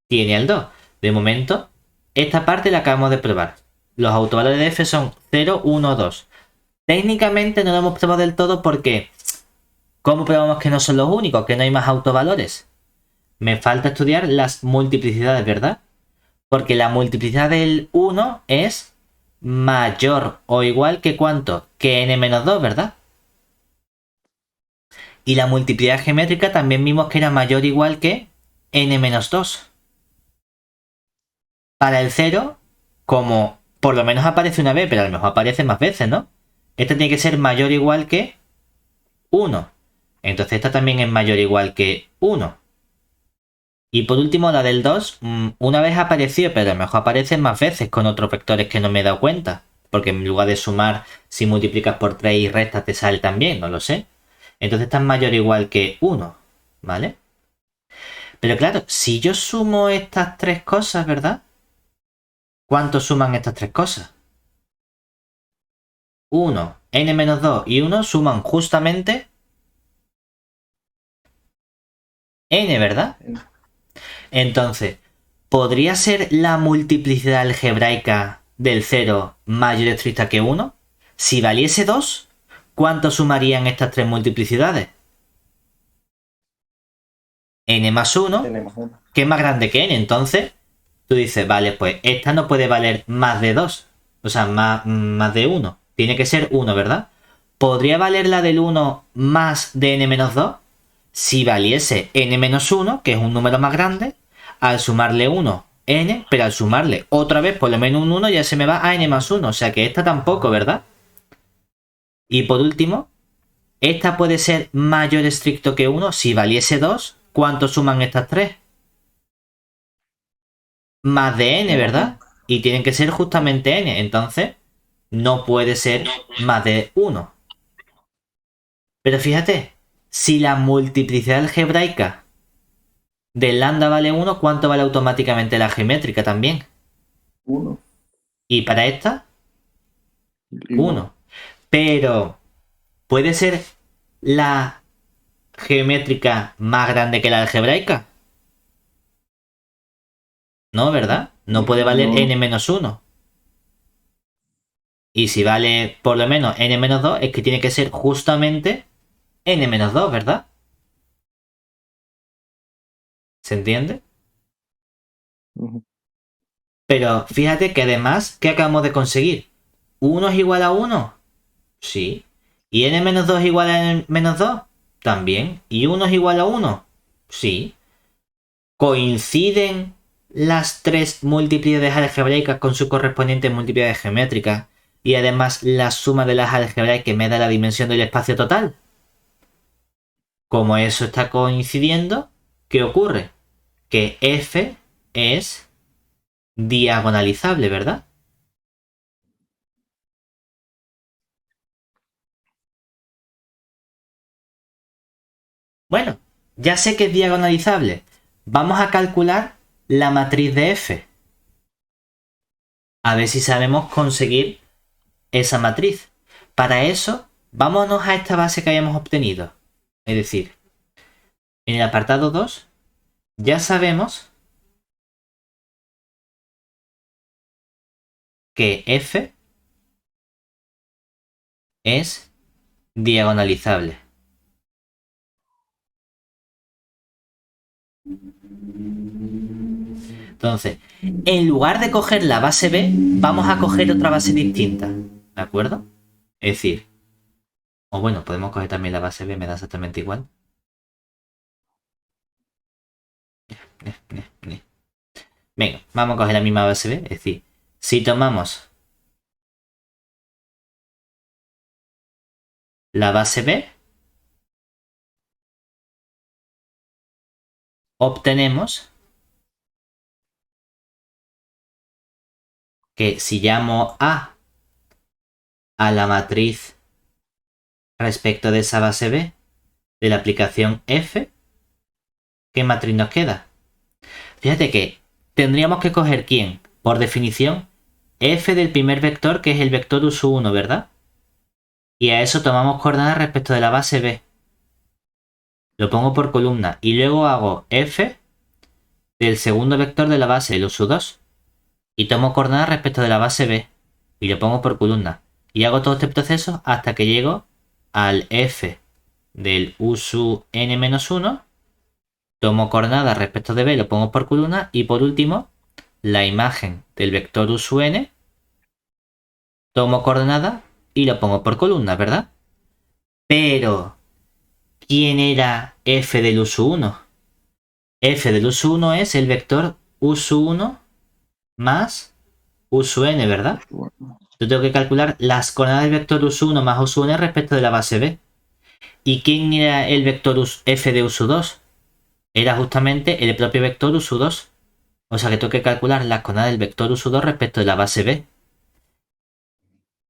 tiene al 2. De momento, esta parte la acabamos de probar. Los autovalores de f son 0, 1, 2. Técnicamente no lo hemos probado del todo porque ¿cómo probamos que no son los únicos? Que no hay más autovalores. Me falta estudiar las multiplicidades, ¿verdad? Porque la multiplicidad del 1 es mayor o igual que ¿cuánto? Que n-2, ¿verdad? Y la multiplicidad geométrica también vimos que era mayor o igual que n-2. Para el 0, como por lo menos aparece una vez, pero a lo mejor aparece más veces, ¿no? Esta tiene que ser mayor o igual que 1. Entonces esta también es mayor o igual que 1. Y por último la del 2, una vez apareció, pero a lo mejor aparece más veces con otros vectores que no me he dado cuenta. Porque en lugar de sumar, si multiplicas por 3 y restas te sale también, no lo sé. Entonces esta es mayor o igual que 1, ¿vale? Pero claro, si yo sumo estas tres cosas, ¿verdad? ¿Cuánto suman estas tres cosas? 1, n-2 y 1 suman justamente n, ¿verdad? Entonces, ¿podría ser la multiplicidad algebraica del 0 mayor o estricta que 1? Si valiese 2, ¿cuánto sumarían estas tres multiplicidades? N más 1, Tenemos uno. que es más grande que n. Entonces, tú dices, vale, pues esta no puede valer más de 2. O sea, más de 1. Tiene que ser 1, ¿verdad? ¿Podría valer la del 1 más de n-2? Si valiese n-1, que es un número más grande, al sumarle 1, n, pero al sumarle otra vez por lo menos un 1 ya se me va a n más 1. O sea que esta tampoco, ¿verdad? Y por último, esta puede ser mayor estricto que 1. Si valiese 2, ¿cuánto suman estas tres? Más de n, ¿verdad? Y tienen que ser justamente n. Entonces, no puede ser más de 1. Pero fíjate, si la multiplicidad algebraica del lambda vale 1, ¿cuánto vale automáticamente la geométrica también? 1. Y para esta, 1. Pero, ¿puede ser la geométrica más grande que la algebraica? No, ¿verdad? No puede valer No. n-1. Y si vale por lo menos n-2, es que tiene que ser justamente n-2, ¿verdad? ¿Se entiende? Ujú. Pero fíjate que además, ¿qué acabamos de conseguir? ¿1 es igual a 1? Sí. ¿Y n-2 es igual a n-2? También. ¿Y 1 es igual a 1? Sí. ¿Coinciden las tres multiplicidades algebraicas con su correspondiente multiplicidad geométrica? Y además la suma de las algebraicas me da la dimensión del espacio total. Como eso está coincidiendo, ¿qué ocurre? Que f es diagonalizable, ¿verdad? Bueno, ya sé que es diagonalizable. Vamos a calcular la matriz de f. A ver si sabemos conseguir esa matriz. Para eso, vámonos a esta base que hayamos obtenido. Es decir, en el apartado 2 ya sabemos que f es diagonalizable. Entonces, en lugar de coger la base B, vamos a coger otra base distinta. ¿De acuerdo? Es decir, o bueno, podemos coger también la base B, me da exactamente igual. Venga, vamos a coger la misma base B. Es decir, si tomamos la base B, obtenemos que si llamo a la matriz respecto de esa base B de la aplicación F, ¿qué matriz nos queda? Fíjate que tendríamos que coger ¿quién? Por definición, F del primer vector, que es el vector us1, ¿verdad? Y a eso tomamos coordenadas respecto de la base B. Lo pongo por columna. Y luego hago F del segundo vector de la base, el us2. Y tomo coordenadas respecto de la base B. y lo pongo por columna. Y hago todo este proceso hasta que llego al f del u sub n-1. Tomo coordenadas respecto de b, lo pongo por columna. Y por último, la imagen del vector u sub n, tomo coordenadas y lo pongo por columna, ¿verdad? Pero, ¿quién era f del u sub 1? F del u sub 1 es el vector u sub 1 más u sub n, ¿verdad? Yo tengo que calcular las coordenadas del vector u sub 1 más u sub n respecto de la base b. ¿Y quién era el vector f de u sub 2? Era justamente el propio vector u sub 2. O sea que tengo que calcular las coordenadas del vector u sub 2 respecto de la base b.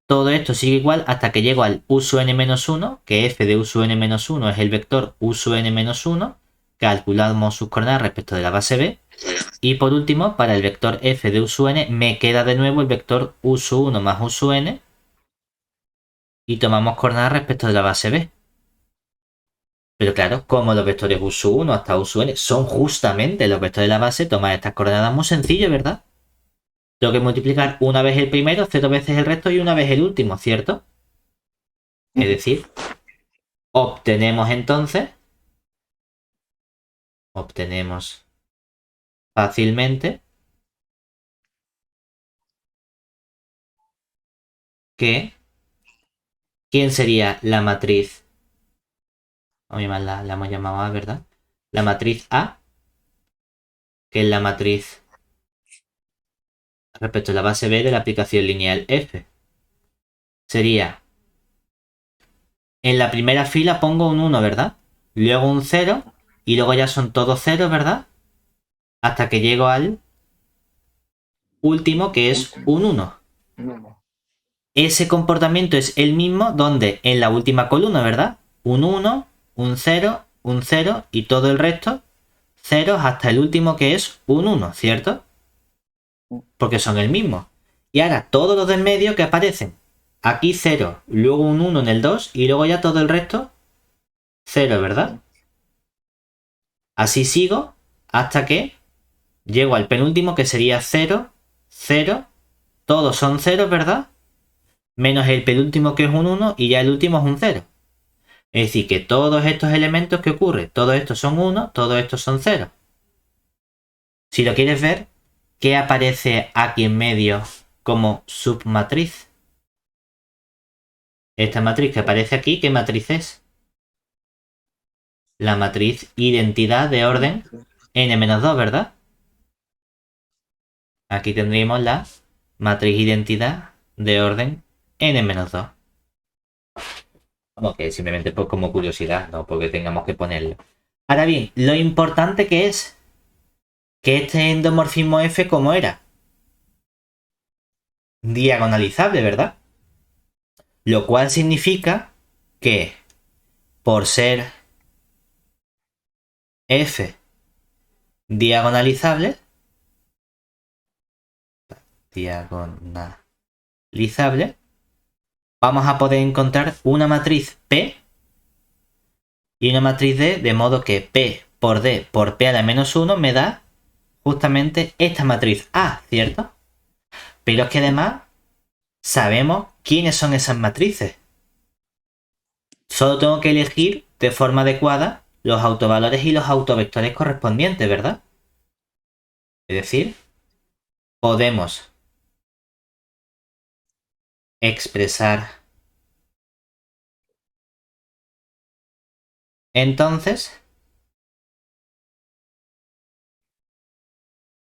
Todo esto sigue igual hasta que llego al u sub n-1, que f de u sub n-1 es el vector u sub n-1. Calculamos sus coordenadas respecto de la base b. Y por último, para el vector f de u sub n, me queda de nuevo el vector u sub 1 más u sub n. Y tomamos coordenadas respecto de la base b. Pero claro, como los vectores u sub 1 hasta u sub n son justamente los vectores de la base, tomar estas coordenadas muy sencillo, ¿verdad? Tengo que multiplicar una vez el primero, 0 veces el resto y una vez el último, ¿cierto? Es decir, obtenemos entonces, fácilmente que ¿quién sería la matriz? A mí más la hemos llamado A, ¿verdad? La matriz A, que es la matriz respecto a la base B de la aplicación lineal F. Sería, en la primera fila pongo un 1, ¿verdad? Luego un 0 y luego ya son todos 0, ¿verdad? Hasta que llego al último, que es un 1. Ese comportamiento es el mismo donde en la última columna, ¿verdad? Un 1, un 0 y todo el resto ceros hasta el último, que es un 1, ¿cierto? Porque son el mismo. Y ahora todos los del medio que aparecen. Aquí 0, luego un 1 en el 2 y luego ya todo el resto 0, ¿verdad? Así sigo hasta que llego al penúltimo, que sería 0, 0. Todos son 0, ¿verdad? Menos el penúltimo, que es un 1, y ya el último es un 0. Es decir, que todos estos elementos que ocurren, todos estos son 1, todos estos son 0. Si lo quieres ver, ¿qué aparece aquí en medio como submatriz? Esta matriz que aparece aquí, ¿qué matriz es? La matriz identidad de orden n-2, ¿verdad? Aquí tendríamos la matriz identidad de orden n-2. Ok, simplemente pues como curiosidad, no porque tengamos que ponerlo. Ahora bien, lo importante que es que este endomorfismo F, ¿cómo era? Diagonalizable, ¿verdad? Lo cual significa que por ser F diagonalizable, vamos a poder encontrar una matriz P y una matriz D, de modo que P por D por P a la menos 1 me da justamente esta matriz A, ¿cierto? Pero es que además sabemos quiénes son esas matrices. Solo tengo que elegir de forma adecuada los autovalores y los autovectores correspondientes, ¿verdad? Es decir, podemos expresar entonces,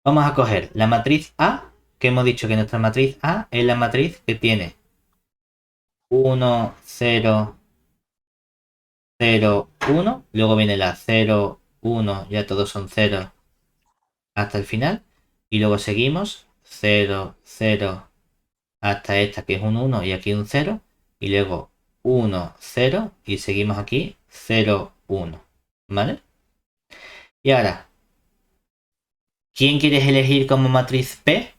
vamos a coger la matriz A, que hemos dicho que nuestra matriz A es la matriz que tiene 1, 0, 0, 1, luego viene la 0, 1, ya todos son 0 hasta el final, y luego seguimos 0, 0 hasta esta, que es un 1 y aquí un 0, y luego 1, 0 y seguimos aquí 0, 1, ¿vale? Y ahora, ¿quién quieres elegir como matriz P?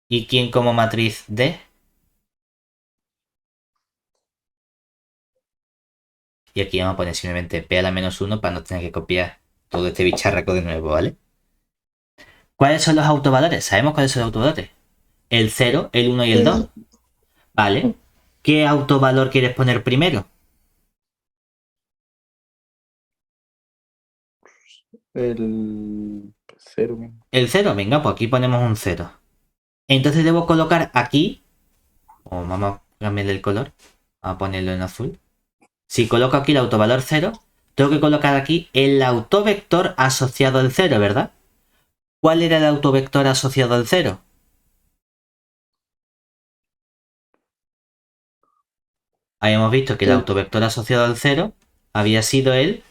¿Y quién como matriz D? Y aquí vamos a poner simplemente P a la menos 1 para no tener que copiar todo este bicharraco de nuevo, ¿vale? ¿Cuáles son los autovalores? ¿Sabemos cuáles son los autovalores? El 0, el 1 y el 2. Vale. ¿Qué autovalor quieres poner primero? El 0 mismo. El 0, venga, pues aquí ponemos un 0. Entonces debo colocar aquí, o vamos a cambiarle el color, a ponerlo en azul. Si coloco aquí el autovalor 0, tengo que colocar aquí el autovector asociado al 0, ¿verdad? ¿Cuál era el autovector asociado al 0? Habíamos visto que el autovector asociado al 0 había sido el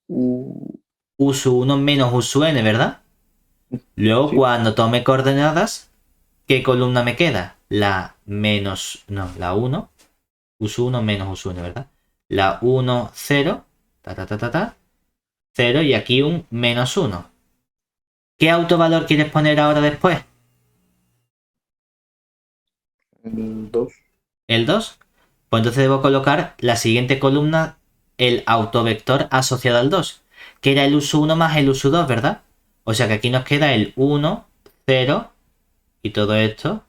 U1 menos U1, ¿verdad? Luego, Sí. cuando tome coordenadas, ¿qué columna me queda? La 1, U1 menos U1, ¿verdad? La 1, 0, 0 y aquí un menos 1. ¿Qué autovalor quieres poner ahora después? El 2. El 2. Pues entonces debo colocar la siguiente columna, el autovector asociado al 2, que era el uso 1 más el uso 2, ¿verdad? O sea que aquí nos queda el 1, 0 y todo esto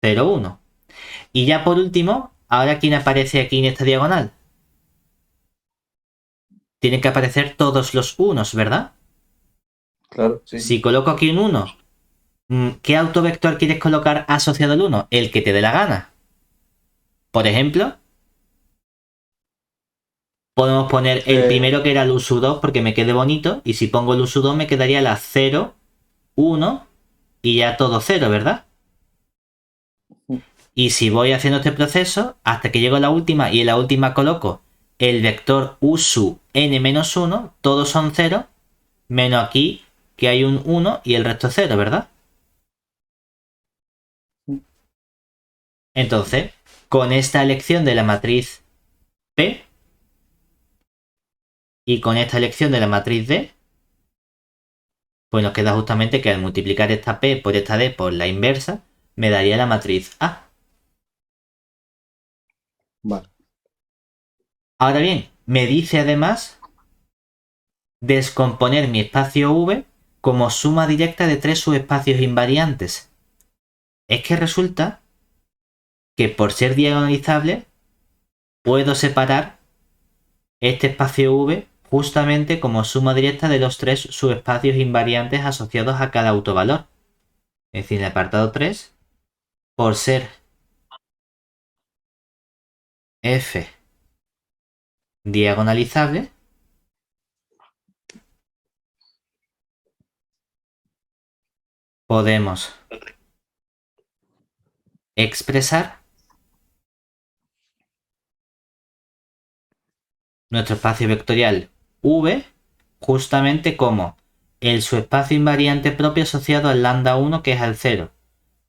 0, 1. Y ya por último, ahora ¿quién aparece aquí en esta diagonal? Tienen que aparecer todos los unos, ¿verdad? Claro, sí. Si coloco aquí un 1, ¿qué autovector quieres colocar asociado al 1? El que te dé la gana. Por ejemplo, podemos poner el primero que era el uso 2 porque me quede bonito. Y si pongo el uso 2 me quedaría la 0, 1 y ya todo 0, ¿verdad? Y si voy haciendo este proceso hasta que llego a la última y en la última coloco el vector usu n-1, todos son 0, menos aquí que hay un 1 y el resto es 0, ¿verdad? Entonces, con esta elección de la matriz P y con esta elección de la matriz D, pues nos queda justamente que al multiplicar esta P por esta D por la inversa, me daría la matriz A. Vale. Ahora bien, me dice además descomponer mi espacio V como suma directa de tres subespacios invariantes. Es que resulta que por ser diagonalizable puedo separar este espacio V justamente como suma directa de los tres subespacios invariantes asociados a cada autovalor. Es decir, en el apartado 3, por ser F diagonalizable, podemos expresar nuestro espacio vectorial V justamente como el subespacio invariante propio asociado al lambda 1 que es al 0.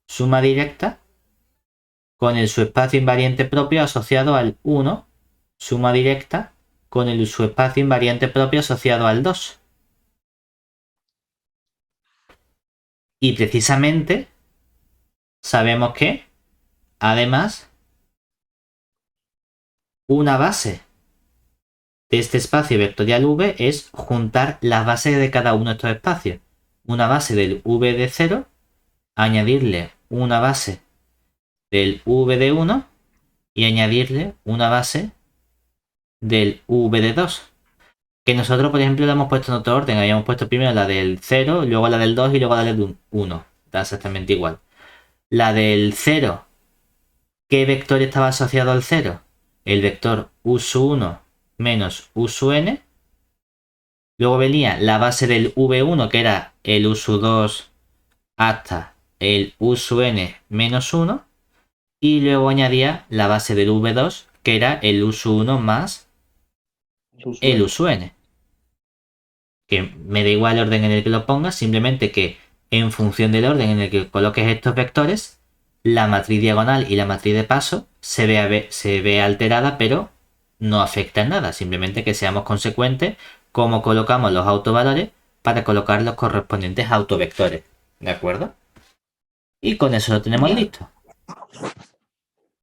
Suma directa con el subespacio invariante propio asociado al 1. Suma directa con el subespacio invariante propio asociado al 2. Y precisamente sabemos que, además, una base de este espacio vectorial V es juntar las bases de cada uno de estos espacios. Una base del V de 0, añadirle una base del V de 1 y añadirle una base del V de 2. Que nosotros, por ejemplo, la hemos puesto en otro orden. Habíamos puesto primero la del 0, luego la del 2 y luego la del 1. Da exactamente igual. La del 0, ¿qué vector estaba asociado al 0? El vector U1 menos U-n. Luego venía la base del V1, que era el U2 hasta el U-n menos 1. Y luego añadía la base del V2, que era el U1 más el U-n. Que me da igual el orden en el que lo pongas, simplemente que en función del orden en el que coloques estos vectores, la matriz diagonal y la matriz de paso se ve alterada, pero no afecta en nada. Simplemente que seamos consecuentes como colocamos los autovalores para colocar los correspondientes autovectores. ¿De acuerdo? Y con eso lo tenemos listo.